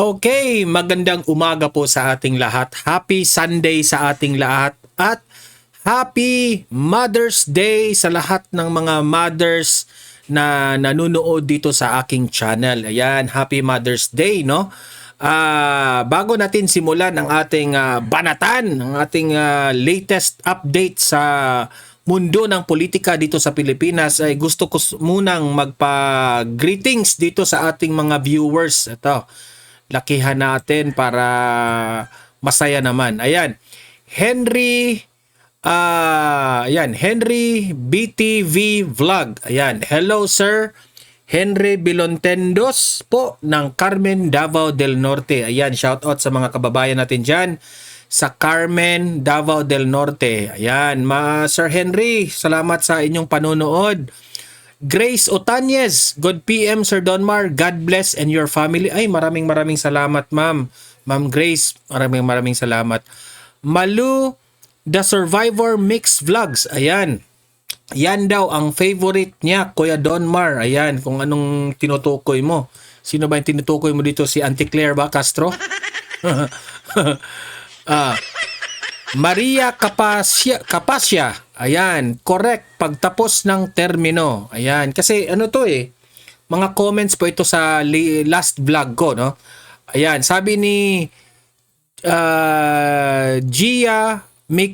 Okay, magandang umaga po sa ating lahat. Happy Sunday sa ating lahat at Happy Mother's Day sa lahat ng mga mothers na nanonood dito sa aking channel. Ayan, Happy Mother's Day, no? Bago natin simulan ang ating banatan, ang ating latest update sa mundo ng politika dito sa Pilipinas, ay gusto ko munang magpa-greetings dito sa ating mga viewers. Ito, lakihan natin para masaya naman. Ayan, Henry BTV Vlog. Ayan, hello sir. Henry Bilontendos po ng Carmen, Davao del Norte. Ayan, shout out sa mga kababayan natin dyan sa Carmen, Davao del Norte. Ayan, Sir Henry, salamat sa inyong panonood. Grace Otañez, good PM Sir Donmar, God bless and your family. Ay, maraming salamat ma'am. Ma'am Grace, maraming salamat. Malu, The Survivor Mix Vlogs, ayan. Yan daw ang favorite niya, Kuya Donmar. Ayan, kung anong tinutukoy mo. Sino ba yung tinutukoy mo dito? Si Auntie Claire ba, Castro? Maria Capasya. Ayan, correct. Pagtapos ng termino. Ayan, kasi ano to mga comments po ito sa last vlog ko, no? Ayan, sabi ni Jamie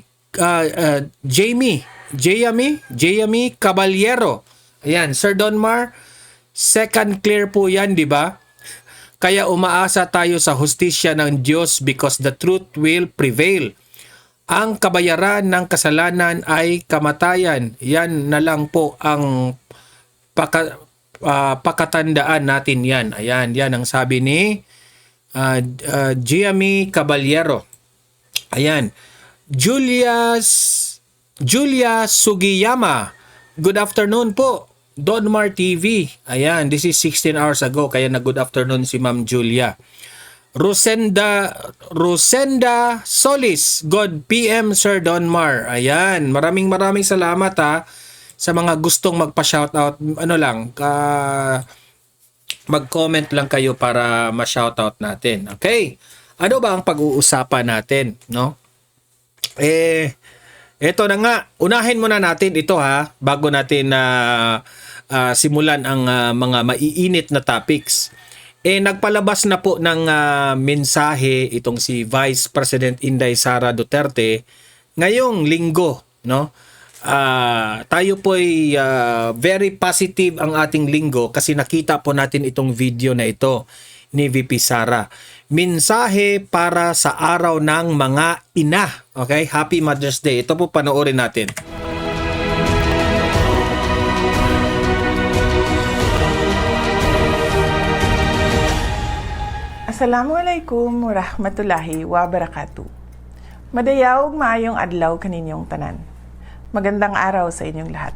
Caballero. Ayan, Sir Donmar, second clear po yan, di ba? Kaya umaasa tayo sa hustisya ng Diyos because the truth will prevail. Ang kabayaran ng kasalanan ay kamatayan. Yan na lang po ang pakatandaan natin yan. Ayan, yan ang sabi ni Jamie Caballero. Ayan. Julia Sugiyama. Good afternoon po. Donmar TV. Ayan, this is 16 hours ago kaya na good afternoon si Ma'am Julia. Rosenda Solis. God PM Sir Donmar. Ayan, maraming salamat sa mga gustong magpa-shoutout. Mag-comment lang kayo para ma-shoutout natin. Okay? Ano ba ang pag-uusapan natin, no? Ito na nga, unahin muna natin ito bago natin simulan ang mga maiinit na topics. Nagpalabas na po ng mensahe itong si Vice President Inday Sara Duterte ngayong linggo, no? Tayo po ay very positive ang ating linggo kasi nakita po natin itong video na ito ni VP Sara. Mensahe para sa araw ng mga ina. Okay? Happy Mother's Day. Ito po panoorin natin. Assalamualaikum warahmatullahi wabarakatuh. Madayaw maayong adlaw kaninyong tanan. Magandang araw sa inyong lahat.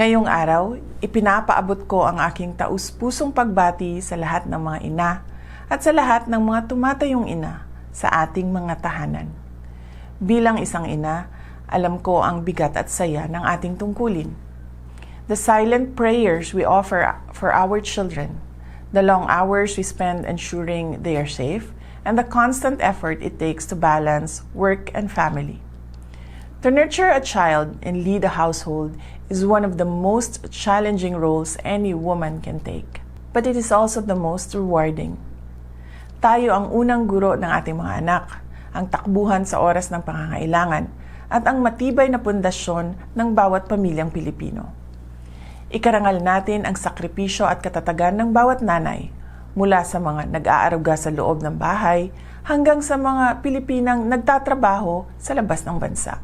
Ngayong araw, ipinapaabot ko ang aking taus-pusong pagbati sa lahat ng mga ina at sa lahat ng mga tumatayong ina sa ating mga tahanan. Bilang isang ina, alam ko ang bigat at saya ng ating tungkulin. The silent prayers we offer for our children, the long hours we spend ensuring they are safe, and the constant effort it takes to balance work and family. To nurture a child and lead a household is one of the most challenging roles any woman can take. But it is also the most rewarding. Tayo ang unang guro ng ating mga anak, ang takbuhan sa oras ng pangangailangan, at ang matibay na pundasyon ng bawat pamilyang Pilipino. Ikarangal natin ang sakripisyo at katatagan ng bawat nanay, mula sa mga nag-aaruga sa loob ng bahay hanggang sa mga Pilipinang nagtatrabaho sa labas ng bansa.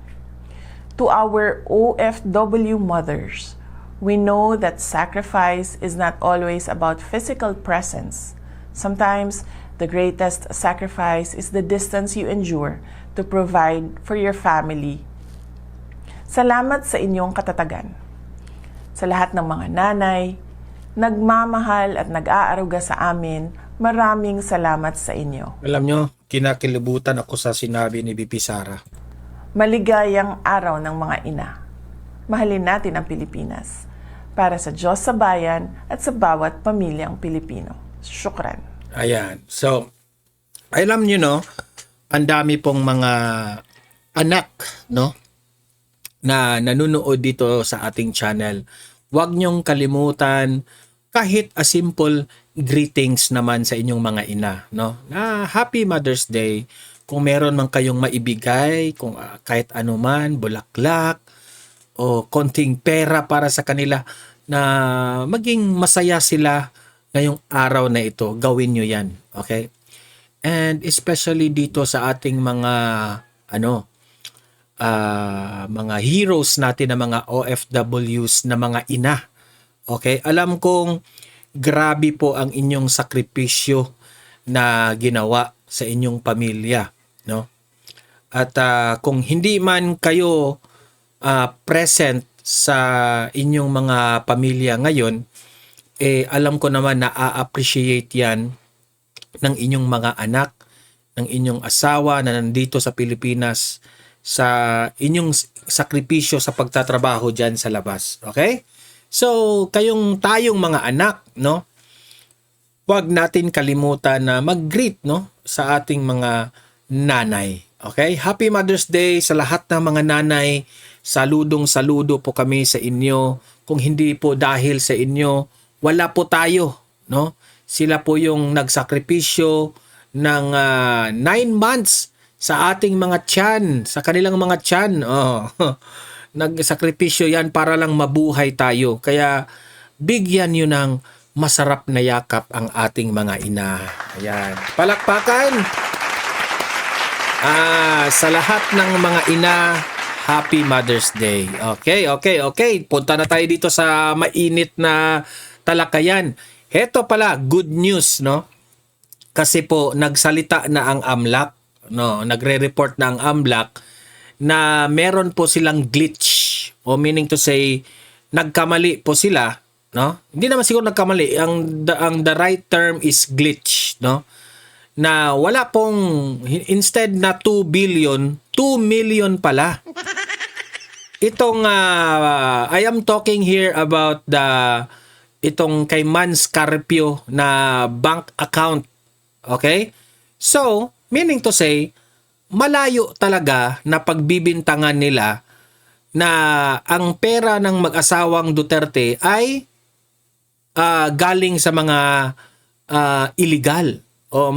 To our OFW mothers, we know that sacrifice is not always about physical presence. Sometimes, the greatest sacrifice is the distance you endure to provide for your family. Salamat sa inyong katatagan. Sa lahat ng mga nanay, nagmamahal at nag-aaruga sa amin, maraming salamat sa inyo. Alam nyo, kinakilibutan ako sa sinabi ni VP Sara. Maligayang araw ng mga ina. Mahalin natin ang Pilipinas para sa Diyos sa bayan at sa bawat pamilyang Pilipino. Syukran. Ayan. So, alam nyo, no, ang dami pong mga anak, no, na nanonood dito sa ating channel. Huwag nyong kalimutan kahit a simple greetings naman sa inyong mga ina, no? Na Happy Mother's Day. Kung meron man kayong maibigay, kung kahit anuman, bulaklak o konting pera para sa kanila na maging masaya sila ngayong araw na ito, gawin nyo yan. Okay? And especially dito sa ating mga mga heroes natin na mga OFWs na mga ina. Okay? Alam kong grabe po ang inyong sakripisyo na ginawa sa inyong pamilya, no? At kung hindi man kayo present sa inyong mga pamilya ngayon, alam ko naman na a-appreciate yan ng inyong mga anak, ng inyong asawa na nandito sa Pilipinas, sa inyong sakripisyo sa pagtatrabaho dyan sa labas. Okay? So, tayong mga anak, no? Huwag natin kalimutan na mag-greet, no, sa ating mga nanay. Okay? Happy Mother's Day sa lahat ng mga nanay. Saludong-saludo po kami sa inyo. Kung hindi po dahil sa inyo, wala po tayo, no? Sila po yung nagsakripisyo ng 9 months sa ating mga tiyan, sa kanilang mga tiyan. Oh. Nagsakripisyo yan para lang mabuhay tayo. Kaya bigyan nyo ng masarap na yakap ang ating mga ina. Ayan. Palakpakan! Sa lahat ng mga ina, Happy Mother's Day. Okay. Punta na tayo dito sa mainit na talakayan. Heto pala, good news, no? Kasi po, nagsalita na ang AMLAC, no? Nagre-report na ang AMLAC na meron po silang glitch. O meaning to say, nagkamali po sila, no? Hindi naman siguro nagkamali. Ang the right term is glitch, no? Na wala pong, instead na 2 billion, 2 million pala. Itong, I am talking here about itong kay Mans Carpio na bank account. Okay? So, meaning to say, malayo talaga na pagbibintangan nila na ang pera ng mag-asawang Duterte ay galing sa mga illegal o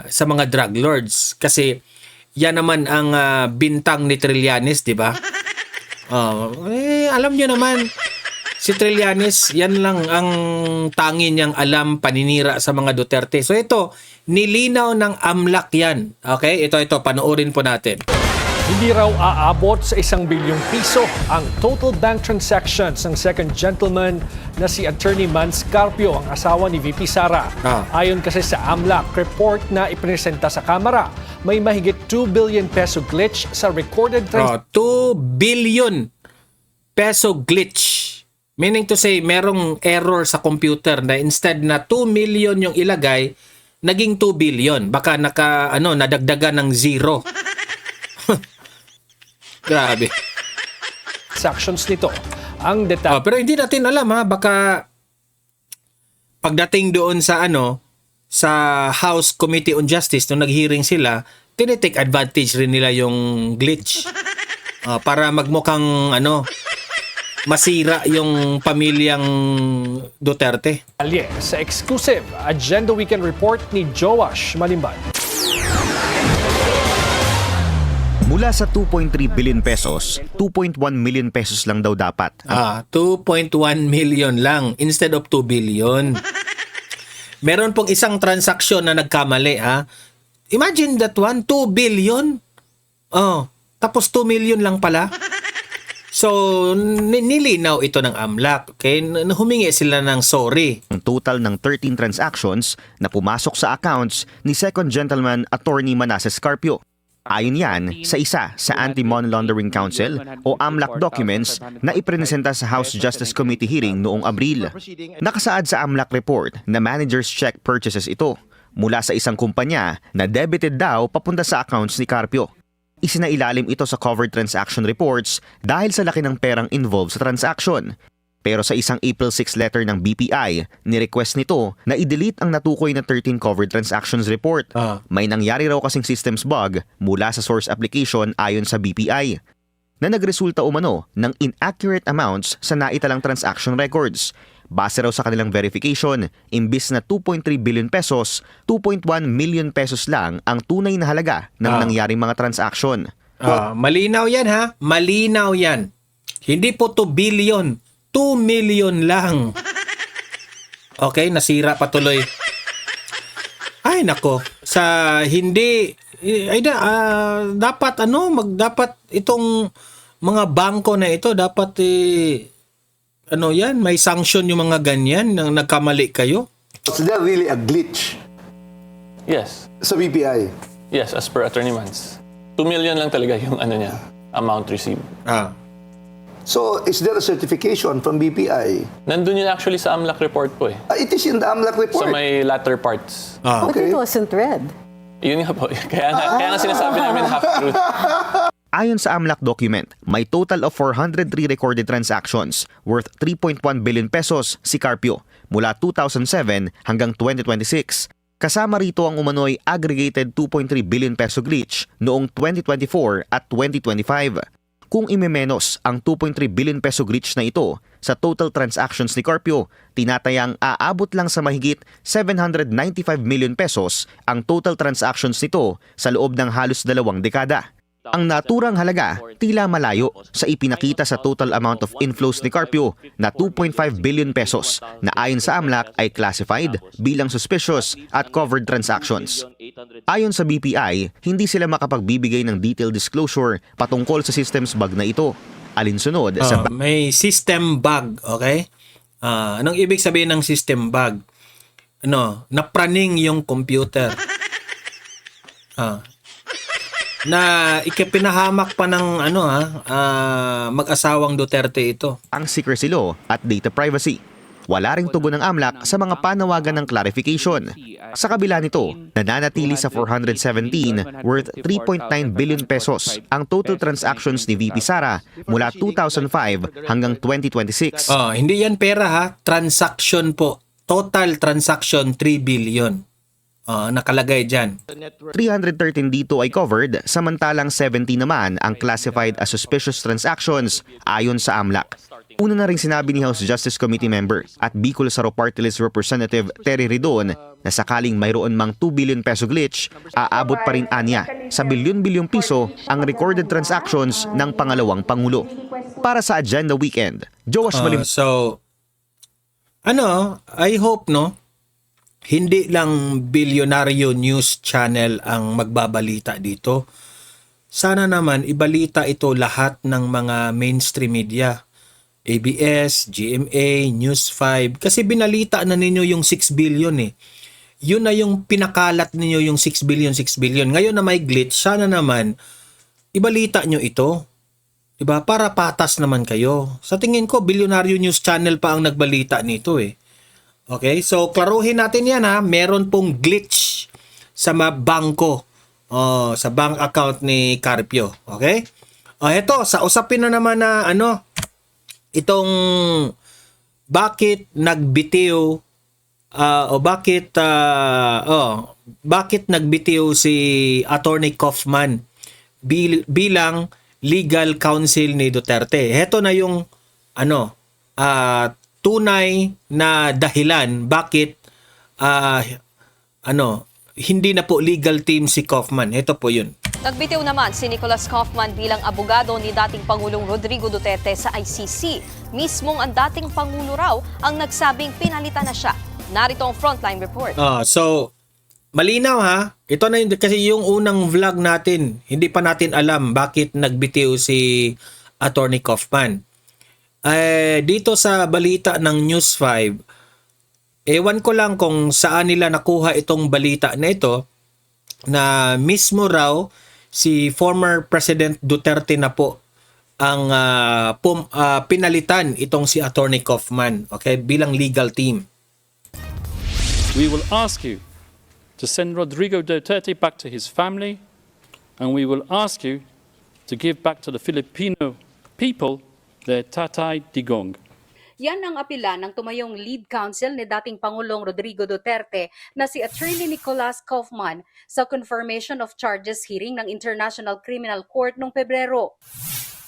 sa mga drug lords. Kasi yan naman ang bintang ni Trillanes, di ba? Alam nyo naman, si Trillanes, yan lang ang tangi niyang alam, paninira sa mga Duterte. So ito, nilinaw ng AMLAC yan. Okay? Ito, panoorin po natin. Hindi raw aabot sa 1 bilyong piso ang total bank transactions ng second gentleman na si Attorney Mans Carpio, ang asawa ni VP Sara. Ayon kasi sa AMLAC report na ipresenta sa Kamara, may mahigit 2 billion peso glitch sa recorded 2 billion peso glitch. Meaning to say, merong error sa computer na instead na 2 million yung ilagay, naging 2 billion. Baka nadagdagan ng zero. Grabe. transactions nito. Ang detalye. Pero hindi natin alam baka pagdating doon sa sa House Committee on Justice nung nag-hearing sila, tinitake advantage rin nila yung glitch. Para magmukhang masira yung pamilyang Duterte. Sa exclusive Agenda Weekend Report ni Joash Malimban. Mula sa 2.3 billion pesos, 2.1 million pesos lang daw dapat. 2.1 million lang instead of 2 billion. Meron pong isang transaksyon na nagkamali, Imagine that one, 2 billion. Tapos 2 million lang pala. So, nilinaw ito ng AMLAC. Okay? Humingi sila ng sorry. Ang total ng 13 transactions na pumasok sa accounts ni Second Gentleman Attorney Manasseh Carpio. Ayon yan sa isa sa Anti-Money Laundering Council o AMLAC documents na ipresenta sa House Justice Committee hearing noong Abril. Nakasaad sa AMLAC report na manager's check purchases ito mula sa isang kumpanya na debited daw papunta sa accounts ni Carpio. Isinailalim ito sa covered transaction reports dahil sa laki ng perang involved sa transaction. Pero sa isang April 6 letter ng BPI, nirequest nito na i-delete ang natukoy na 13 covered transactions report. May nangyari raw kasing systems bug mula sa source application ayon sa BPI na nagresulta umano ng inaccurate amounts sa naitalang transaction records. Base raw sa kanilang verification, imbis na 2.3 billion pesos, 2.1 million pesos lang ang tunay na halaga ng nangyaring mga transaction. Malinaw yan ha, malinaw yan. Hindi po 2 billion, 2 million lang. Okay, nasira patuloy. Ay nako, sa hindi dapat dapat itong mga bangko na ito dapat may sanction yung mga ganyan nang nagkamali kayo. Is there really a glitch Yes. sa BPI? Yes, as per Attorney Mans. 2 million lang talaga yung amount received. So, is there a certification from BPI? Nandun yun actually sa AMLAC report po eh. It is in the AMLAC report. Sa may latter parts. But Okay. it wasn't read. Yun nga po. Kaya nga sinasabi namin half-truth. Ayon sa AMLAC document, may total of 403 recorded transactions worth 3.1 billion pesos si Carpio mula 2007 hanggang 2026. Kasama rito ang umano'y aggregated 2.3 billion peso glitch noong 2024 at 2025. Kung imemenos ang 2.3 billion peso glitch na ito sa total transactions ni Carpio, tinatayang aabot lang sa mahigit 795 million pesos ang total transactions nito sa loob ng halos 2 dekada. Ang naturang halaga tila malayo sa ipinakita sa total amount of inflows ni Carpio na 2.5 billion pesos na ayon sa AMLAC ay classified bilang suspicious at covered transactions. Ayon sa BPI, hindi sila makapagbibigay ng detailed disclosure patungkol sa systems bug na ito. Alinsunod sa May system bug, okay? Anong ibig sabihin ng system bug? Napraning yung computer. Na ikipinahamak pa ng mag-asawang Duterte ito. ang secrecy law at data privacy. Wala ring tugon ng AMLAC sa mga panawagan ng clarification. Sa kabila nito, nananatili sa 417 worth 3.9 billion pesos ang total transactions ni VP Sara mula 2005 hanggang 2026. Hindi yan pera ha, transaction po. Total transaction 3 billion. Nakalagay dyan. 313 dito ay covered, samantalang 70 naman ang classified as suspicious transactions ayon sa AMLAC. Una na rin sinabi ni House Justice Committee member at Bicol Saro Party List Representative Terry Ridon na sakaling mayroon mang 2 billion peso glitch, aabot pa rin anya sa bilyon-bilyong piso ang recorded transactions ng pangalawang Pangulo. Para sa Agenda Weekend, Joash Malim. I hope hindi lang bilyonaryo news channel ang magbabalita dito. Sana naman ibalita ito lahat ng mga mainstream media. ABS, GMA, News 5. Kasi binalita na ninyo yung 6 billion eh. Yun na yung pinakalat ninyo yung 6 billion, 6 billion. Ngayon na may glitch, sana naman ibalita nyo ito. Diba? Para patas naman kayo. Sa tingin ko, bilyonaryo news channel pa ang nagbalita nito eh. Okay, so klaruhin natin yan ha. Meron pong glitch sa bangko. Sa bank account ni Carpio. Okay? Ito, sa usapin na naman na itong bakit nagbitiw bakit nagbitiw si Attorney Kaufman bilang legal counsel ni Duterte. Ito na yung tunay na dahilan bakit hindi na po legal team si Kaufman. Ito po yun. Nagbitiw naman si Nicolas Kaufman bilang abogado ni dating Pangulong Rodrigo Duterte sa ICC. Mismong ang dating Pangulo raw ang nagsabing pinalitan na siya. Narito ang frontline report. So, malinaw ha. Ito na yun, kasi yung unang vlog natin, hindi pa natin alam bakit nagbitiw si Attorney Kaufman. Dito sa balita ng News 5, ewan ko lang kung saan nila nakuha itong balita na ito na mismo raw si former President Duterte na po ang pinalitan itong si Attorney Kaufman, okay, bilang legal team. We will ask you to send Rodrigo Duterte back to his family, and we will ask you to give back to the Filipino people their Tatay Digong. Yan ang apela ng tumayong lead counsel ni dating Pangulong Rodrigo Duterte na si Attorney Nicolas Kaufman sa confirmation of charges hearing ng International Criminal Court noong Pebrero.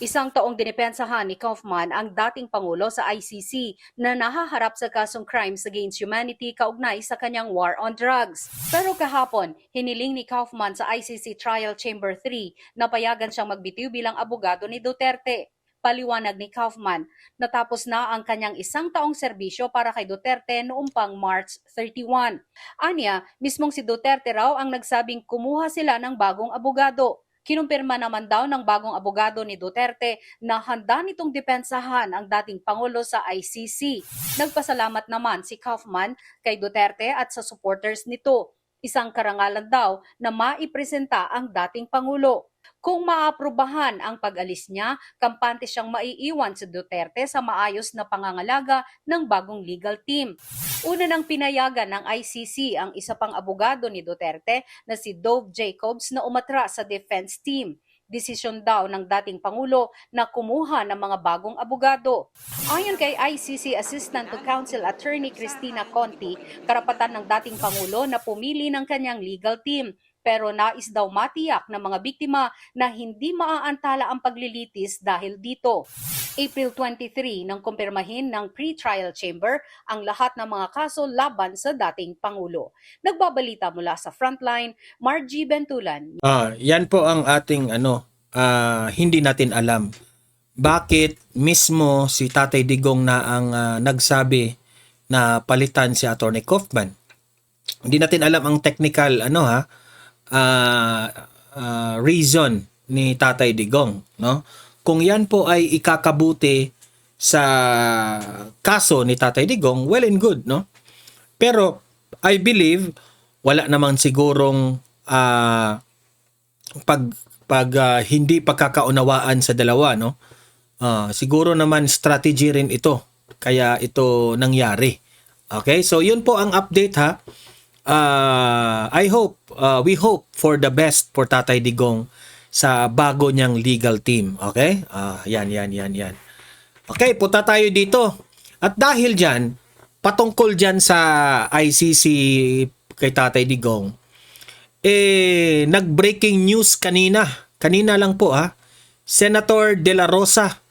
Isang taong dinipensahan ni Kaufman ang dating Pangulo sa ICC na nahaharap sa kasong crimes against humanity kaugnay sa kanyang war on drugs. Pero kahapon, hiniling ni Kaufman sa ICC Trial Chamber 3 na payagan siyang magbitiw bilang abogado ni Duterte. Paliwanag ni Kaufman, natapos na ang kanyang isang taong serbisyo para kay Duterte noong pang March 31. Anya, mismong si Duterte raw ang nagsabing kumuha sila ng bagong abogado. Kinumpirma naman daw ng bagong abogado ni Duterte na handa nitong depensahan ang dating Pangulo sa ICC. Nagpasalamat naman si Kaufman kay Duterte at sa supporters nito. Isang karangalan daw na maipresenta ang dating Pangulo. Kung maaprubahan ang pag-alis niya, kampante siyang maiiwan si Duterte sa maayos na pangangalaga ng bagong legal team. Una nang pinayagan ng ICC ang isa pang abogado ni Duterte na si Dove Jacobs na umatra sa defense team. Desisyon daw ng dating Pangulo na kumuha ng mga bagong abogado. Ayon kay ICC Assistant to Counsel Attorney Cristina Conti, karapatan ng dating Pangulo na pumili ng kanyang legal team. Pero nais daw matiyak ng mga biktima na hindi maaantala ang paglilitis dahil dito. April 23 nang kumpirmahin ng pre-trial chamber ang lahat ng mga kaso laban sa dating Pangulo. Nagbabalita mula sa Frontline, Margie Bentulan. Yan po ang ating hindi natin alam. Bakit mismo si Tatay Digong na ang nagsabi na palitan si Attorney Kaufman? Hindi natin alam ang technical reason ni Tatay Digong, no? Kung yan po ay ikakabuti sa kaso ni Tatay Digong, well and good, no? Pero I believe wala namang sigurong hindi pagkakaunawaan sa dalawa, no? Siguro naman strategy rin ito, kaya ito nangyari. Okay? So yun po ang update, ha. We hope for the best for Tatay Digong sa bago niyang legal team. Okay? Yan. Okay, punta tayo dito. At dahil dyan, patungkol dyan sa ICC kay Tatay Digong, nag-breaking news kanina lang po, Senator De La Rosa,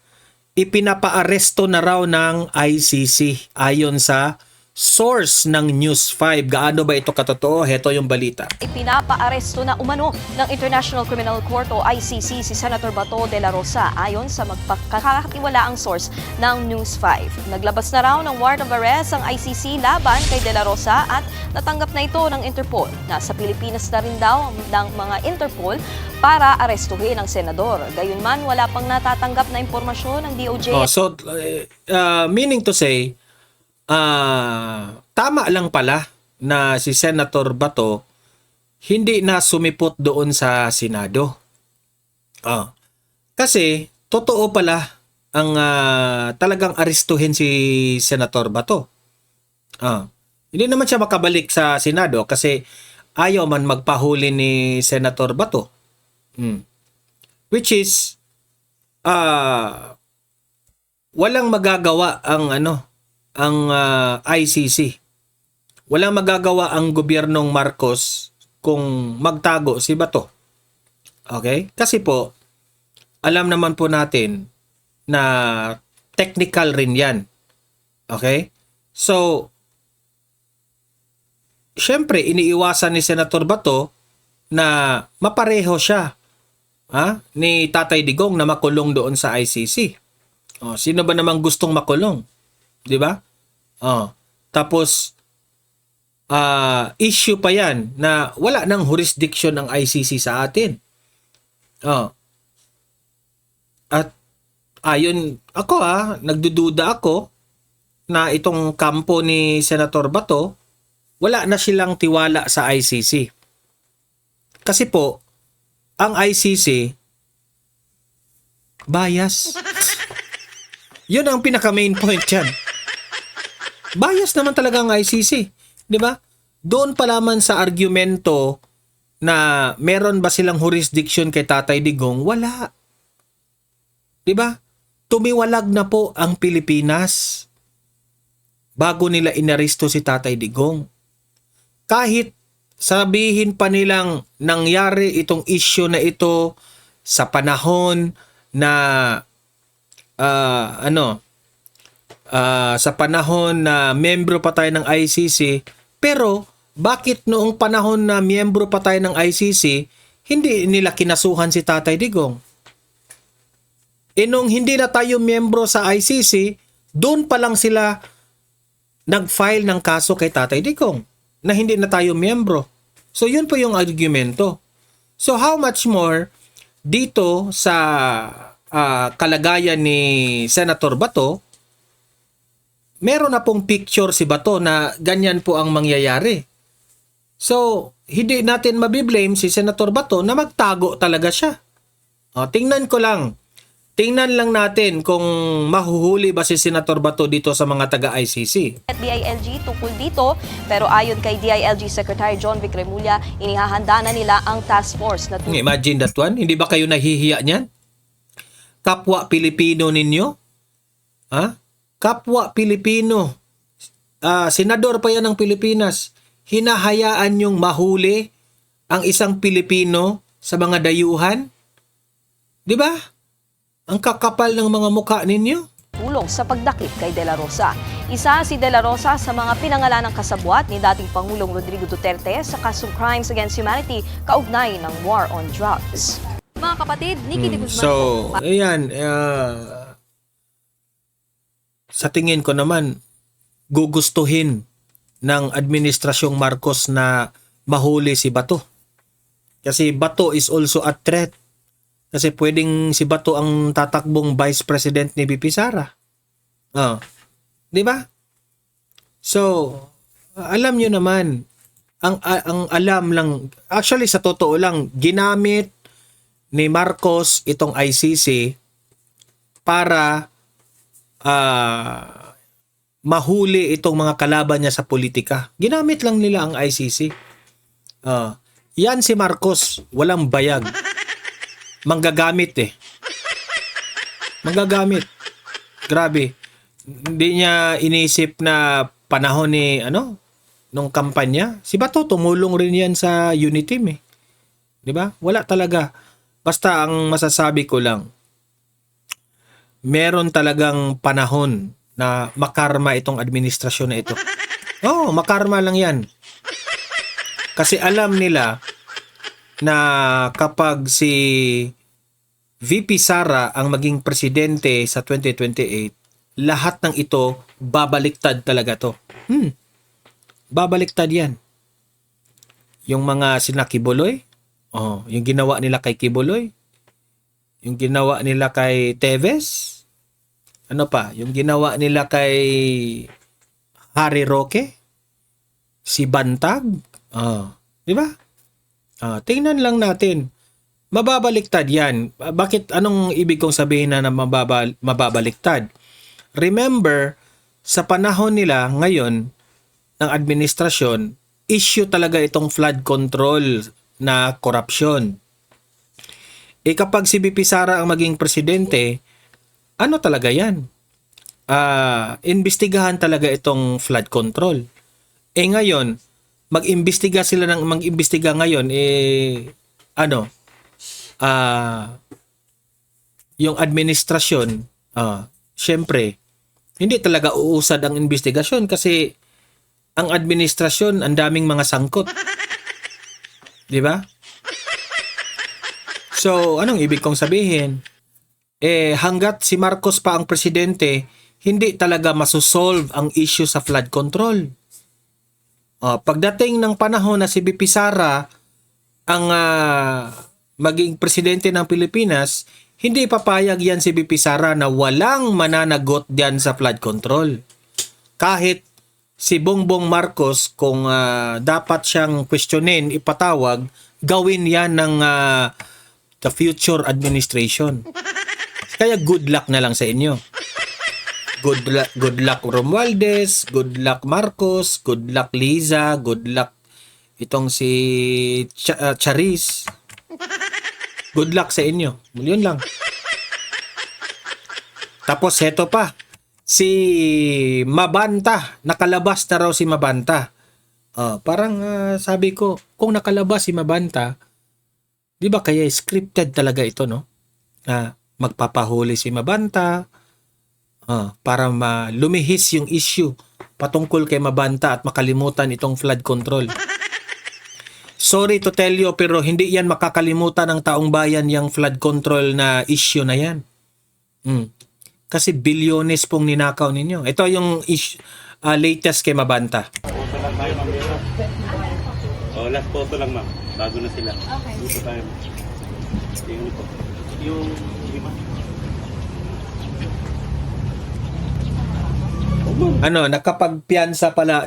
ipinapaaresto na raw ng ICC ayon sa source ng News 5. Gaano ba ito katotoo? Heto yung balita. Ipinapaaresto na umano ng International Criminal Court o ICC si Senator Bato de la Rosa ayon sa magpakakatiwalaang source ng News 5. Naglabas na raw ng warrant of arrest ang ICC laban kay de la Rosa at natanggap na ito ng Interpol. Nasa Pilipinas na rin daw ng mga Interpol para arestuhin ang senador. Gayunman, wala pang natatanggap na impormasyon ng DOJ. Meaning to say, tama lang pala na si Senator Bato hindi na sumipot doon sa Senado. Kasi totoo pala ang talagang arestuhin si Senator Bato. Hindi naman siya makabalik sa Senado kasi ayaw man magpahuli ni Senator Bato. Which is walang magagawa ang ICC. Walang magagawa ang gobyernong Marcos kung magtago si Bato. Okay? Kasi po, alam naman po natin na technical rin yan. Okay? So, syempre, iniiwasan ni Senator Bato na mapareho siya ni Tatay Digong na makulong doon sa ICC. Sino ba namang gustong makulong? 'Di ba? Tapos issue pa 'yan na wala nang jurisdiction ang ICC sa atin. At ayon ako nagdududa ako na itong kampo ni Senator Bato wala na silang tiwala sa ICC. Kasi po ang ICC bias. Yun ang pinaka main point yan. Bias naman talaga ang ICC, 'di ba? Doon pa lamang sa argumento na meron ba silang jurisdiction kay Tatay Digong? Wala. 'Di ba? Tumiwalag na po ang Pilipinas. bago nila inaresto si Tatay Digong. Kahit sabihin pa nilang nangyari itong issue na ito sa panahon na sa panahon na miyembro pa tayo ng ICC, pero bakit noong panahon na miyembro pa tayo ng ICC, hindi nila kinasuhan si Tatay Digong? Nung hindi na tayo miyembro sa ICC, doon pa lang sila nag-file ng kaso kay Tatay Digong na hindi na tayo miyembro. So yun po yung argumento. So how much more dito sa kalagayan ni Senator Bato, meron na pong picture si Bato na ganyan po ang mangyayari. So, hindi natin mabiblame si Senator Bato na magtago talaga siya. Tingnan lang natin kung mahuhuli ba si Senator Bato dito sa mga taga-ICC. At DILG tungkol dito, pero ayon kay DILG Secretary John Vic Remulla, inihahanda na nila ang task force na Imagine that one. Hindi ba kayo nahihiya niyan? Kapwa Pilipino ninyo? Kapwa Pilipino. Senador pa yan ng Pilipinas. Hinahayaan yung mahuli ang isang Pilipino sa mga dayuhan? Di ba? Ang kakapal ng mga mukha ninyo. tulong sa pagdakip kay De La Rosa. Isa si De La Rosa sa mga pinangalan ng kasabwat ni dating Pangulong Rodrigo Duterte sa kasong Crimes Against Humanity kaugnay ng War on Drugs. Mga kapatid, Nikki de Guzman. So, ayan. Sa tingin ko naman, gugustuhin ng Administrasyong Marcos na mahuli si Bato. Kasi Bato is also a threat. Kasi pwedeng si Bato ang tatakbong Vice President ni VP Sara. Di ba? So, alam nyo naman, ang alam lang, actually sa totoo lang, ginamit ni Marcos itong ICC para mahuli itong mga kalaban niya sa politika. Ginamit lang nila ang ICC. Yan si Marcos, walang bayag. Manggagamit Manggagamit. Grabe. Hindi niya inisip na panahon ni nung kampanya. Si Bato tumulong rin yan sa Uniteam 'Di ba? Wala talaga. Basta ang masasabi ko lang, meron talagang panahon na makarma itong administrasyon na ito. Makarma lang yan. Kasi alam nila na kapag si VP Sara ang maging presidente sa 2028, lahat ng ito babaliktad talaga to. Babaliktad yan. Yung mga sina Kibuloy, yung ginawa nila kay Kibuloy, yung ginawa nila kay Teves, yung ginawa nila kay Harry Roque, si Bantag, di ba? Tingnan lang natin. Mababaliktad yan. Bakit? Anong ibig kong sabihin na mababaliktad? Remember, sa panahon nila ngayon ng administrasyon, issue talaga itong flood control na korupsyon. Kapag si VP Sara ang maging presidente, ano talaga yan? Imbestigahan talaga itong flood control. Ngayon, mag-imbestiga ngayon, yung administrasyon, syempre, hindi talaga uusad ang investigasyon kasi ang administrasyon, ang daming mga sangkot. Di ba? So, anong ibig kong sabihin? Hanggat si Marcos pa ang presidente, hindi talaga masosolve ang issue sa flood control. Pagdating ng panahon na si VP Sara ang maging presidente ng Pilipinas, hindi papayag yan si VP Sara na walang mananagot diyan sa flood control. Kahit si Bongbong Marcos, kung dapat siyang questionin, ipatawag, gawin yan ng the future administration. Kaya good luck na lang sa inyo. Good luck Romualdez, good luck Marcos, good luck Liza, good luck itong si Charis. Good luck sa inyo. Yun lang. Tapos heto pa, si Mabanta, nakalabas na raw si Mabanta. Parang sabi ko, kung nakalabas si Mabanta, di ba kaya scripted talaga ito, no? Magpapahuli si Mabanta para lumihis yung issue patungkol kay Mabanta at makalimutan itong flood control. Sorry to tell you, pero hindi yan makakalimutan ng taong bayan yung flood control na issue na yan. Kasi bilyones pong ninakaw ninyo. Ito yung latest kay Mabanta. Last photo lang, ma'am. Bago na sila. Okay. Dito tayo. Yung lima.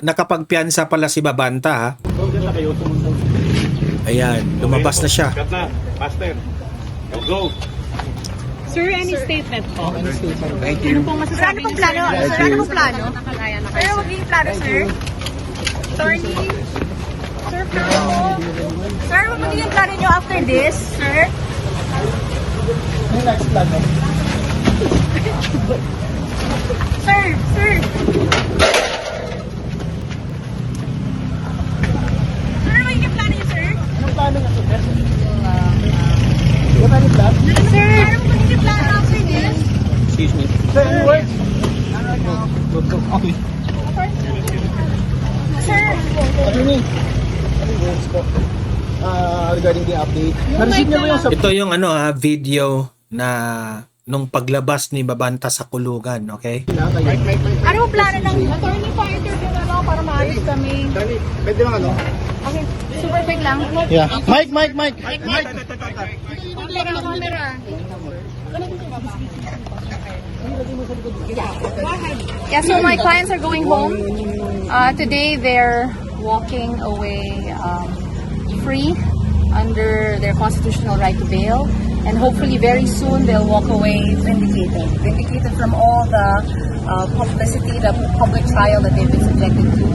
nakapagpiyansa pala si Mabanta, ha? Ayan, lumabas na siya. Cut na. Faster. Go. Sir, any statement po? Thank you. Ano pong masasabi niyo? Sir, ano pong plano? Sir, magiging plano, sir? Attorney? Sir, plano? Sir, magiging plano niyo after this, sir? Next plano. Sir! Sir, magiging plano niyo, sir? Anong plano na, sir? Sir, ano magiging plano after this? Excuse me. Sir, any words? Okay. Sir! Attorney. Any words po? Regarding the update. Na-receive niyo ba yung Ito yung video na nung paglabas ni Mabanta sa kulungan, okay? Ano ang plano ng attorney pa interview na lang para maayos kami? Pwede lang Okay, super quick lang. Yeah. Mike. Like ang camera. Yeah, so my clients are going home. Today they're walking away free under their constitutional right to bail. And hopefully very soon they'll walk away vindicated from all the publicity, the public trial that they've been subjected to.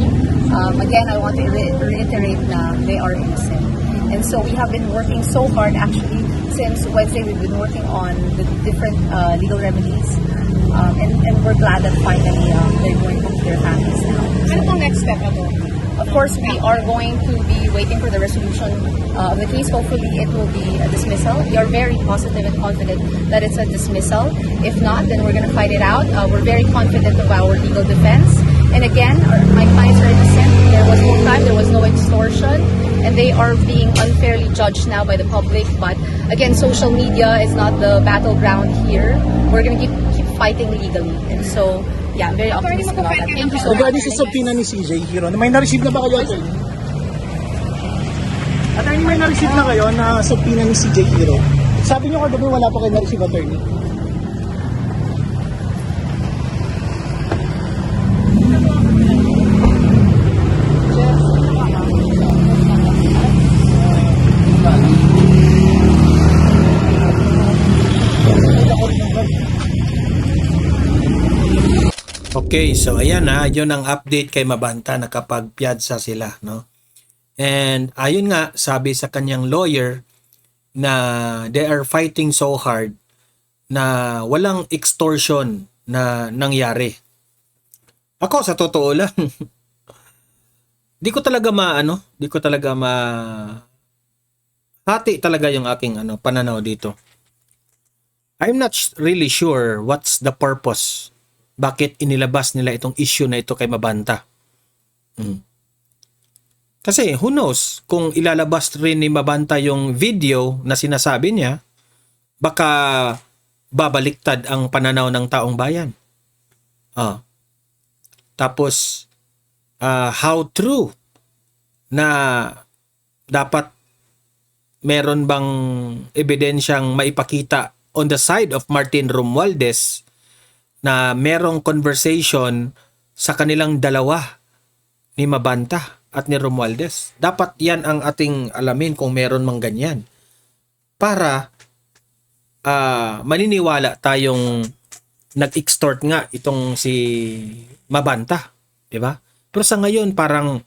Again, I want to reiterate na they are innocent. And so we have been working so hard actually since Wednesday. We've been working on the different legal remedies. And we're glad that finally they're going home to their families now. Ano pong next step na to? Of course, we are going to be waiting for the resolution of the case. Hopefully, it will be a dismissal. We are very positive and confident that it's a dismissal. If not, then we're going to fight it out. We're very confident of our legal defense. And again, my clients are innocent. There was no crime, there was no extortion, and they are being unfairly judged now by the public. But again, social media is not the battleground here. We're going to keep fighting legally. And so, yeah, I'm very optimistic about that. Thank you so much. Regarding sa subpoena ni CJ Hero, may na-receive na ba kayo, attorney? Attorney, may na-receive na kayo na subpoena ni CJ Hero? Sabi niyo kagabi wala pa kayo na-receive, attorney? Okay, so ayan yun ang update kay Mabanta, nakapagpiyansa sila, no? And ayun nga, sabi sa kanyang lawyer na they are fighting so hard na walang extortion na nangyari. Ako, sa totoo lang, di ko talaga hati talaga yung aking pananaw dito. I'm not really sure what's the purpose. Bakit inilabas nila itong issue na ito kay Mabanta? Kasi who knows, kung ilalabas rin ni Mabanta yung video na sinasabi niya, baka babaliktad ang pananaw ng taong bayan. Tapos, how true na dapat meron bang ebidensyang maipakita on the side of Martin Romualdez na merong conversation sa kanilang dalawa ni Mabanta at ni Romualdez. Dapat yan ang ating alamin kung meron mang ganyan. Para maniniwala tayong nag-extort nga itong si Mabanta. Diba? Pero sa ngayon parang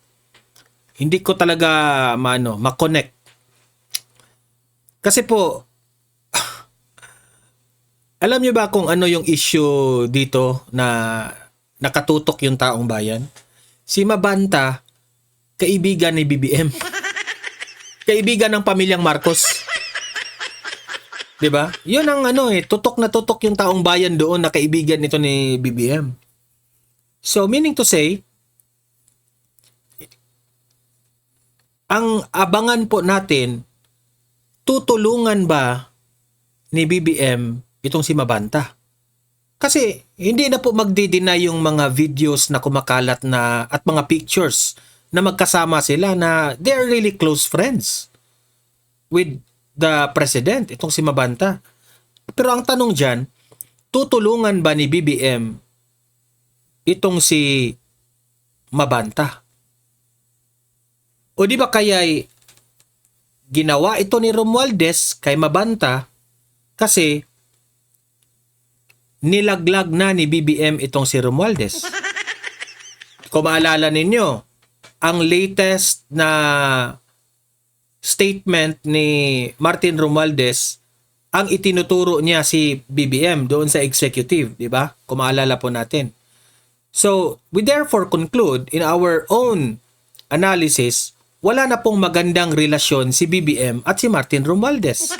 hindi ko talaga ma-connect. Kasi po, Alam niyo ba kung ano yung issue dito na nakatutok yung taong bayan? Si Mabanta, kaibigan ni BBM. Kaibigan ng pamilyang Marcos. 'Di ba? 'Yun ang tutok na tutok yung taong bayan doon na kaibigan nito ni BBM. So meaning to say, ang abangan po natin, tutulungan ba ni BBM itong si Mabanta? Kasi hindi na po magdi-deny yung mga videos na kumakalat na at mga pictures na magkasama sila na they're really close friends with the president, itong si Mabanta. Pero ang tanong dyan, tutulungan ba ni BBM itong si Mabanta? O di ba kaya'y ginawa ito ni Romualdez kay Mabanta kasi nilaglag na ni BBM itong si Romualdez. Kung maalala ninyo, ang latest na statement ni Martin Romualdez, ang itinuturo niya si BBM doon sa executive, di ba? Kung maalala po natin. So, we therefore conclude in our own analysis, wala na pong magandang relasyon si BBM at si Martin Romualdez.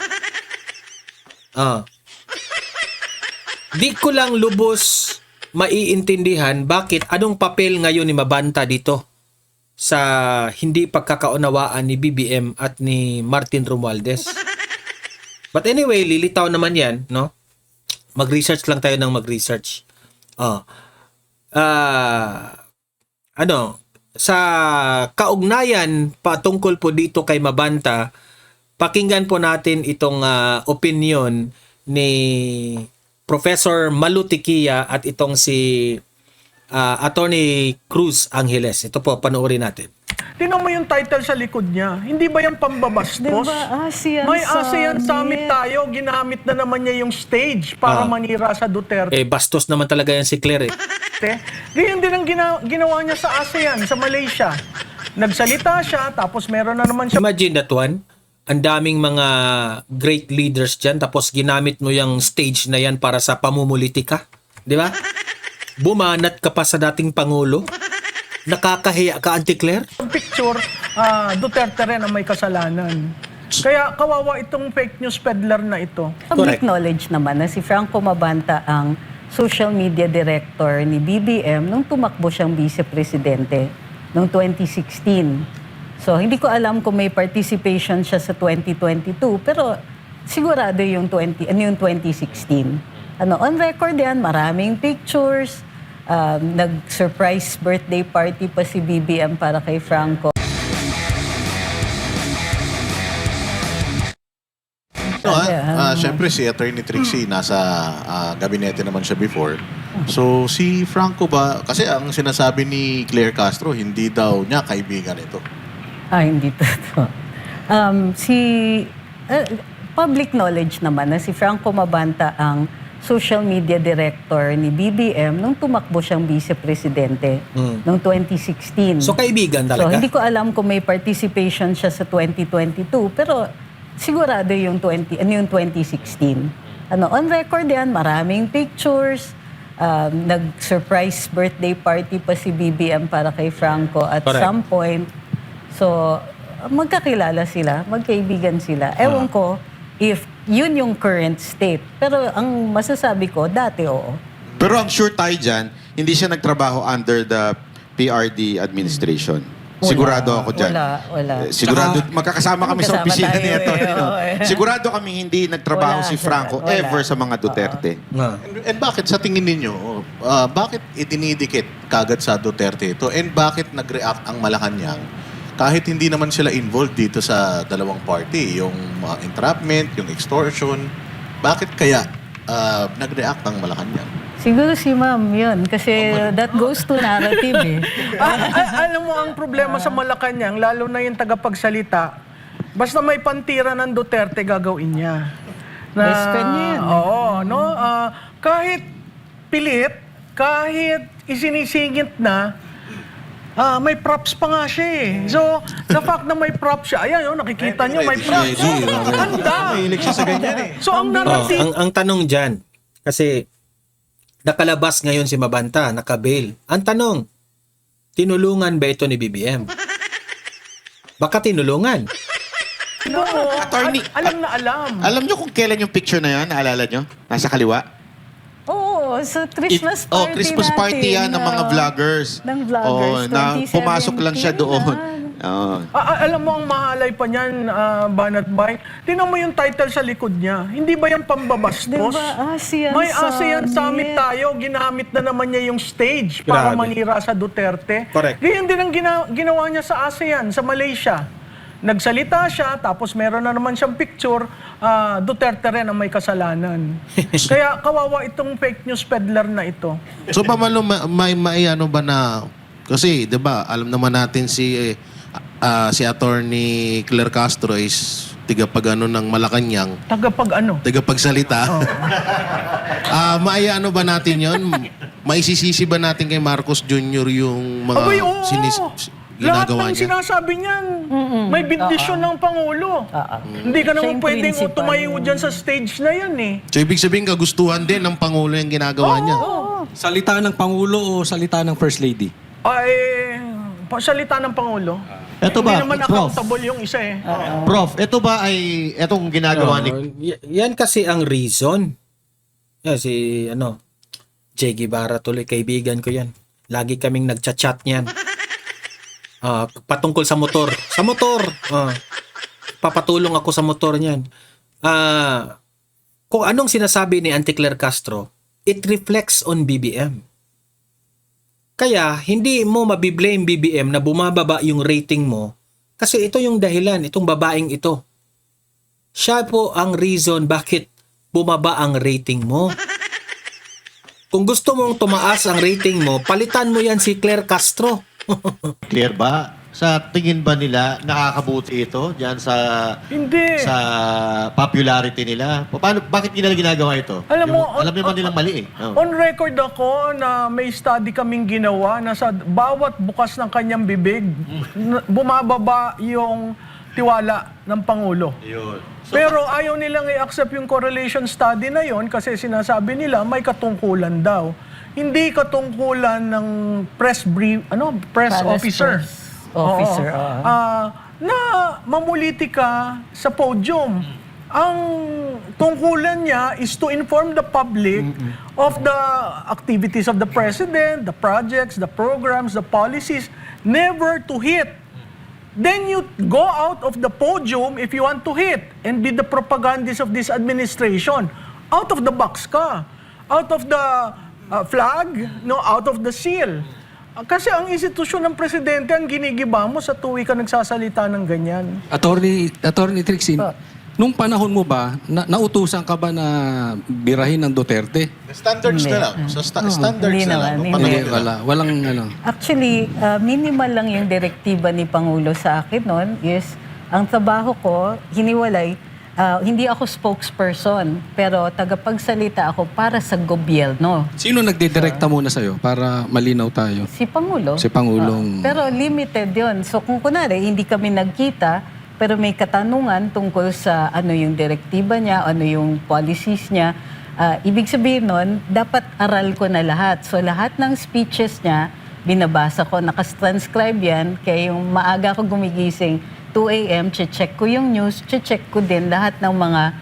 Di ko lang lubos maiintindihan bakit anong papel ngayon ni Mabanta dito sa hindi pagkakaunawaan ni BBM at ni Martin Romualdez. But anyway, lilitaw naman yan, no? Mag-research lang tayo ng mag-research. Sa kaugnayan patungkol po dito kay Mabanta, pakinggan po natin itong opinion ni Professor Malu Tiquia at itong si Attorney Cruz Angeles. Ito po, panoorin natin. Tingnan mo yung title sa likod niya. Hindi ba yung pambabastos? Diba, ASEAN May ASEAN Summit tayo. Ginamit na naman niya yung stage para manira sa Duterte. Bastos naman talaga yan si Claire. Ganyan din ang ginawa niya sa ASEAN, sa Malaysia. Nagsalita siya, tapos meron na naman siya. Imagine that one. Ang daming mga great leaders dyan, tapos ginamit mo yung stage na yan para sa pamumulitika. Di ba? Bumanat ka pa sa dating Pangulo. Nakakahiya ka, Auntie Claire? Picture, Duterte rin ang may kasalanan. Kaya kawawa itong fake news peddler na ito. Public knowledge naman na si Franco Mabanta ang social media director ni BBM nung tumakbo siyang vice-presidente noong 2016. So, hindi ko alam kung may participation siya sa 2022, pero sigurado yung 2016. On record yan, maraming pictures, nag-surprise birthday party pa si BBM para kay Franco. Siyempre si Attorney Trixie nasa gabinete naman siya before. So si Franco ba, kasi ang sinasabi ni Claire Castro, hindi daw niya kaibigan ito. Hindi totoo. Public knowledge naman na si Franco Mabanta ang social media director ni BBM nung tumakbo siyang vice-presidente noong 2016. So kaibigan talaga? So hindi ko alam kung may participation siya sa 2022, pero sigurado yung 2016. On record yan, maraming pictures, nag-surprise birthday party pa si BBM para kay Franco at some point. So magkakilala sila, magkaibigan sila. Ewan ko if yun yung current state. Pero ang masasabi ko, dati oo. Pero ang sure tayo dyan, hindi siya nagtrabaho under the PRD administration. Sigurado ako dyan. Wala. Sigurado, magkakasama kami sa opisina ni Antonio. Sigurado kami hindi nagtrabaho si Franco ever sa mga Duterte. And bakit sa tingin ninyo, bakit itinidikit kagad sa Duterte ito? And bakit nag-react ang Malacanang? Kahit hindi naman sila involved dito sa dalawang party, yung entrapment, yung extortion, bakit kaya nag-react ang Malacanang? Siguro si ma'am yun, kasi that goes to narrative Alam mo ang problema sa Malacanang, lalo na yung tagapagsalita, basta may pantira ng Duterte, gagawin niya. Best friend niya yan. Oo, no? Kahit pilit, kahit isinisingit na, may props pa nga siya eh. So, the fact na may props siya, ayan, nakikita niyo, may props. Handa! Mahilig siya sa ganyan eh. So, ang narrative... Ang tanong dyan, Kasi nakalabas ngayon si Mabanta, naka-bail. Ang tanong, tinulungan ba ito ni BBM? Baka tinulungan. No, Attorney, alam na alam. Alam nyo kung kailan yung picture na yan? Naalala nyo? Nasa kaliwa? Oo, sa Christmas party Christmas party yan natin, ng mga vloggers. Ng vloggers, na pumasok lang siya 2017 doon. yan. Oo. Alam mo ang mahalay pa niyan, Banat Bay. Tingnan mo yung title sa likod niya. Hindi ba yan pambabastos? Diba? ASEAN May ASEAN Summit. Summit tayo. Ginamit na naman niya yung stage para Grabe. manira sa Duterte. Correct. Ganyan din ang ginawa niya sa ASEAN, sa Malaysia. Nagsalita siya, tapos meron na naman siyang picture, Duterte rin ang may kasalanan. Kaya kawawa itong fake news peddler na ito. So pamalo may ano ba na kasi 'di ba alam naman natin si Attorney Claire Castro is tigapag-ano ng Malacanang, tagapagsalita. Maiano ba natin 'yon? Maisisisi ba natin kay Marcos Jr. yung mga Abay, oo. Lahat ginagawa ng niya? sinasabi niyan, may bindisyon ng Pangulo. Hindi ka Siya naman yung pwedeng principal. tumayo dyan sa stage na yan eh. So ibig sabihin kagustuhan din ng Pangulo yung ginagawa niya. Salita ng Pangulo o salita ng First Lady? Ay, salita ng Pangulo. Eto Hindi ba, naman Prof? accountable yung isa eh. Prof, ito ba ay etong ginagawa ni... Yan kasi ang reason. Yan, si Jay Guevara tuloy, kaibigan ko yan. Lagi kaming nagchat-chat niyan. Patungkol sa motor. Sa motor. Papatulong ako sa motor niyan. Kung anong sinasabi ni Auntie Claire Castro, it reflects on BBM. Kaya, hindi mo mabiblame BBM na bumababa yung rating mo kasi ito yung dahilan, itong babaeng ito. Siya po ang reason bakit bumaba ang rating mo. Kung gusto mong tumaas ang rating mo, palitan mo yan si Claire Castro. Clear ba? Sa tingin ba nila nakakabuti ito diyan sa Hindi. sa popularity nila? Bakit nila ginagawa ito? Alam naman nilang mali eh. On record ako na may study kaming ginawa na sa bawat bukas ng kanyang bibig, bumababa yung tiwala ng Pangulo. Pero ayaw nilang i-accept yung correlation study na yon kasi sinasabi nila may katungkulan daw. Hindi katungkulan ng press officer. Na mamuliti ka sa podium. Ang tungkulan niya is to inform the public of the activities of the president, the projects, the programs, the policies, never to hit. Then you go out of the podium if you want to hit and be the propagandist of this administration. Out of the box ka. Out of the flag, out of the seal. Kasi ang institusyon ng presidente ang ginigiba mo sa tuwi ka nagsasalita ng ganyan. Attorney Trixie, nung panahon mo ba, nautusan ka ba na birahin ng Duterte? Standards na lang. Sa standards Hindi na lang. naman, hindi. Walang Actually, minimal lang yung direktiba ni Pangulo sa akin noon is ang trabaho ko, hiniwalay. Hindi ako spokesperson, pero tagapagsalita ako para sa gobyerno. Sino nagdidirekta muna sa'yo para malinaw tayo? Si Pangulo. Si Pangulong... Pero limited yon. So kung kunwari, hindi kami nagkita, pero may katanungan tungkol sa ano yung direktiba niya, ano yung policies niya, ibig sabihin nun, dapat aral ko na lahat. So lahat ng speeches niya, binabasa ko, nakatranscribe yan, kaya yung maaga ko gumigising, 2 a.m., check ko yung news, check ko din lahat ng mga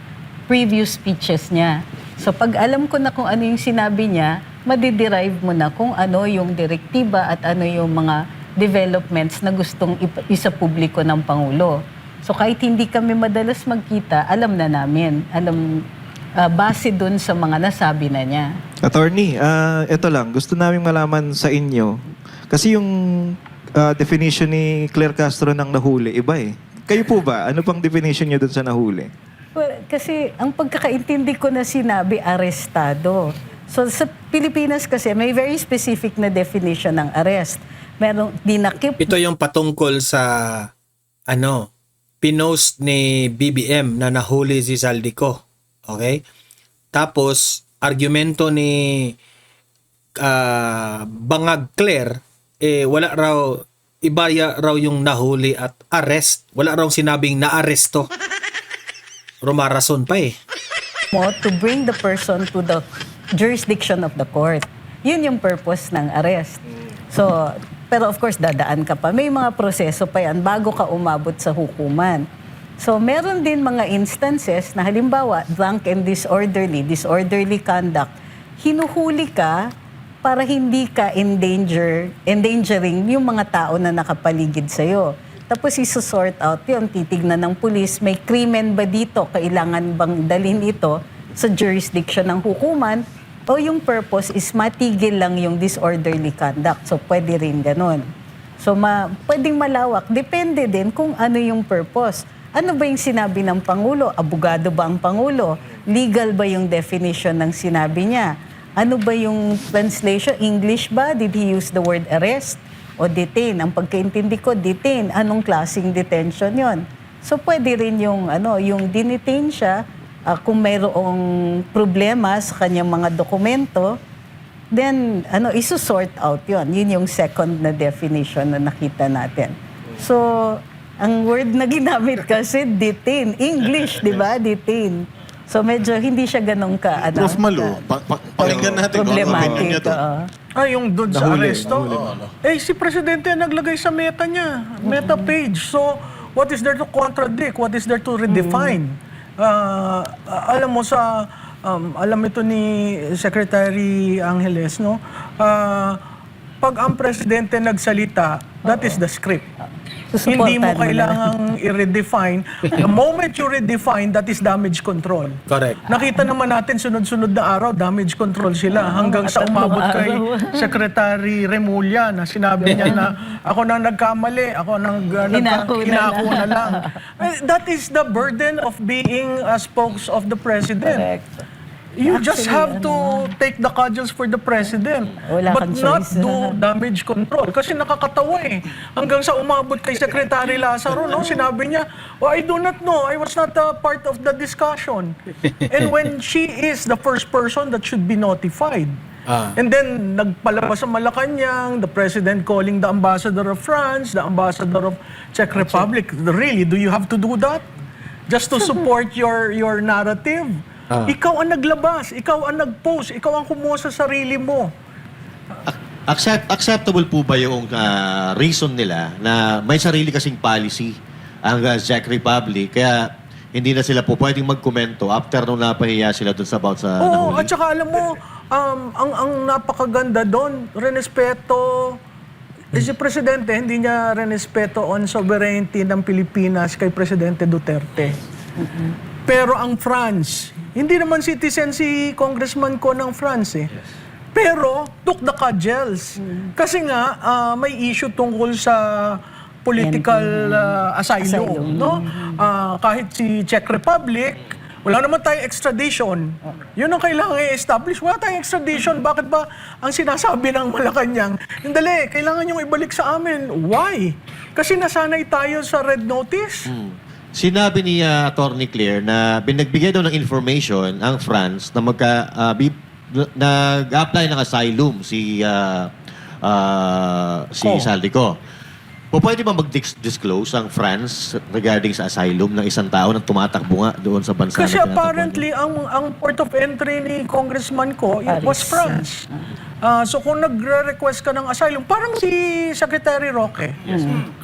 previous speeches niya. So pag alam ko na kung ano yung sinabi niya, madiderive mo na kung ano yung direktiba at ano yung mga developments na gustong isa-publiko ng Pangulo. So kahit hindi kami madalas magkita, alam na namin. Base dun sa mga nasabi na niya. Attorney, ito lang. Gusto namin malaman sa inyo. Kasi yung definition ni Claire Castro ng nahuli, iba eh. Kayo po ba? Ano pang definition niyo dun sa nahuli? Well, kasi ang pagkakaintindi ko na sinabi, arestado. So sa Pilipinas kasi may very specific na definition ng arrest. Merong dinakip. Ito yung patungkol sa pinost ni BBM na nahuli si Zaldico. Okay? Tapos argumento ni Bangag Claire, wala raw, iba raw yung nahuli at arrest. Wala raw sinabing naaresto. Rumarason pa eh. To bring the person to the jurisdiction of the court. Yun yung purpose ng arrest. So, pero of course, dadaan ka pa. May mga proseso pa yan bago ka umabot sa hukuman. So, meron din mga instances na halimbawa, drunk and disorderly conduct, hinuhuli ka para hindi ka endangering yung mga tao na nakapaligid sa'yo. Tapos isusort out yun, titignan ng pulis, may krimen ba dito? Kailangan bang dalhin ito sa jurisdiction ng hukuman? O yung purpose is matigil lang yung disorderly conduct. So, pwede rin ganun. So, pwedeng malawak. Depende din kung ano yung purpose. Ano ba yung sinabi ng Pangulo? Abogado ba ang Pangulo? Legal ba yung definition ng sinabi niya? Ano ba yung translation? English ba? Did he use the word arrest o detain? Ang pagkaintindi ko, detain. Anong klaseng detention yon? So, pwede rin yung dinetain siya, kung mayroong problema sa kanyang mga dokumento, then isusort out yon. Yun yung second na definition na nakita natin. So, ang word na ginamit kasi, detain. English, di ba? Detain. So, medyo hindi siya ganun ka, Prof. Malu, pakinggan natin kung ano opinion niya to. Yung doon sa aresto. Si Presidente naglagay sa meta niya. Meta page. So, what is there to contradict? What is there to redefine? Alam mo alam ito ni Secretary Angeles, no? Pag ang Presidente nagsalita, that is the script. Hindi mo kailangang i-redefine. The moment you redefine, that is damage control. Correct. Nakita naman natin sunod-sunod na araw, damage control sila hanggang sa umabot kay Secretary Remulla na sinabi niya na ako nang nagkamali, ako nang hinako na lang. That is the burden of being a spokes of the President. Correct. You just have to take the cudgels for the President, but not do damage control. Kasi nakakatawa hanggang sa umabot kay Secretary Lazaro, no? Sinabi niya, I do not know, I was not a part of the discussion. And when she is the first person that should be notified. And then, nagpalabas sa Malacanang, the President calling the Ambassador of France, the Ambassador of Czech Republic. Really, do you have to do that? Just to support your narrative? Ikaw ang naglabas, ikaw ang nag-post, ikaw ang kumuha sa sarili mo. Acceptable po ba yung reason nila na may sarili kasing policy ang Czech Republic, kaya hindi na sila po pwedeng magkomento after nung napahiya sila dun sa nahuli? At saka alam mo, ang napakaganda doon, renespeto. Si Presidente, hindi niya renespeto on sovereignty ng Pilipinas kay Presidente Duterte. Pero ang France, hindi naman citizen si Congressman ko ng France Pero took the cudgels. Kasi nga may issue tungkol sa political asylum, no? Kahit si Czech Republic, wala naman tayong extradition. Yun ang kailangan i-establish. Wala tayong extradition. Bakit ba ang sinasabi ng Malacanang, dali, kailangan yung ibalik sa amin. Why? Kasi nasanay tayo sa red notice. Sinabi ni Attorney Claire na binagbigay daw ng information ang France na nag-apply ng asylum si Saldico. Pwede ba mag-disclose ang France regarding sa asylum ng isang tao na tumatakbo nga doon sa bansa? Kasi apparently, ang port of entry ni Congressman ko was France. So kung nagre-request ka ng asylum, parang si Secretary Roque.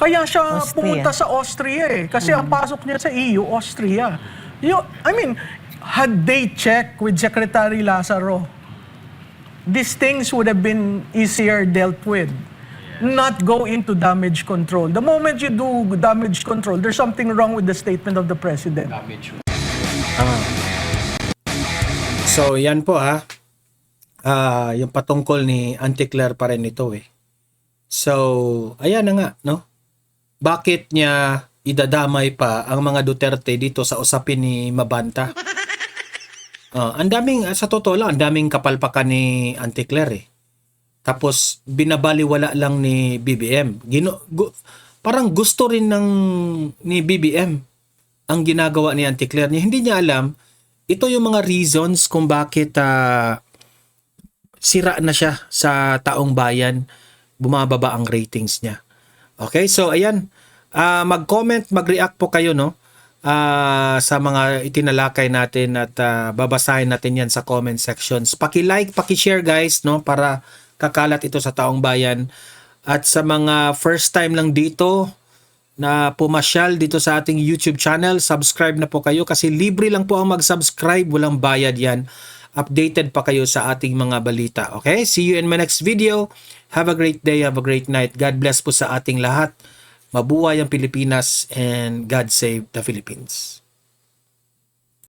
Kaya siya pumunta sa Austria kasi ang pasok niya sa EU, Austria. Had they checked with Secretary Lazaro, these things would have been easier dealt with. Not go into damage control. The moment you do damage control, there's something wrong with the statement of the President. So yan po yung patungkol ni Auntie Claire pa rin ito So, ayan na nga, no? Bakit niya idadamay pa ang mga Duterte dito sa usapin ni Mabanta? Ang daming, sa totoo lang, ang daming kapalpakan ni Auntie Claire Tapos, binabaliwala lang ni BBM. Parang gusto rin ni BBM ang ginagawa ni Auntie Claire niya. Hindi niya alam, ito yung mga reasons kung bakit sira na siya sa taong bayan, bumababa ang ratings niya. Okay, so ayan, mag-comment, mag-react po kayo, no? sa mga itinalakay natin at babasahin natin yan sa comment sections. Paki-like, paki-share guys, no, para kakalat ito sa taong bayan. At sa mga first time lang dito na pumasyal dito sa ating YouTube channel, subscribe na po kayo kasi libre lang po ang mag-subscribe, walang bayad yan. Updated pa kayo sa ating mga balita. Okay? See you in my next video. Have a great day, have a great night. God bless po sa ating lahat. Mabuhay ang Pilipinas and God save the Philippines.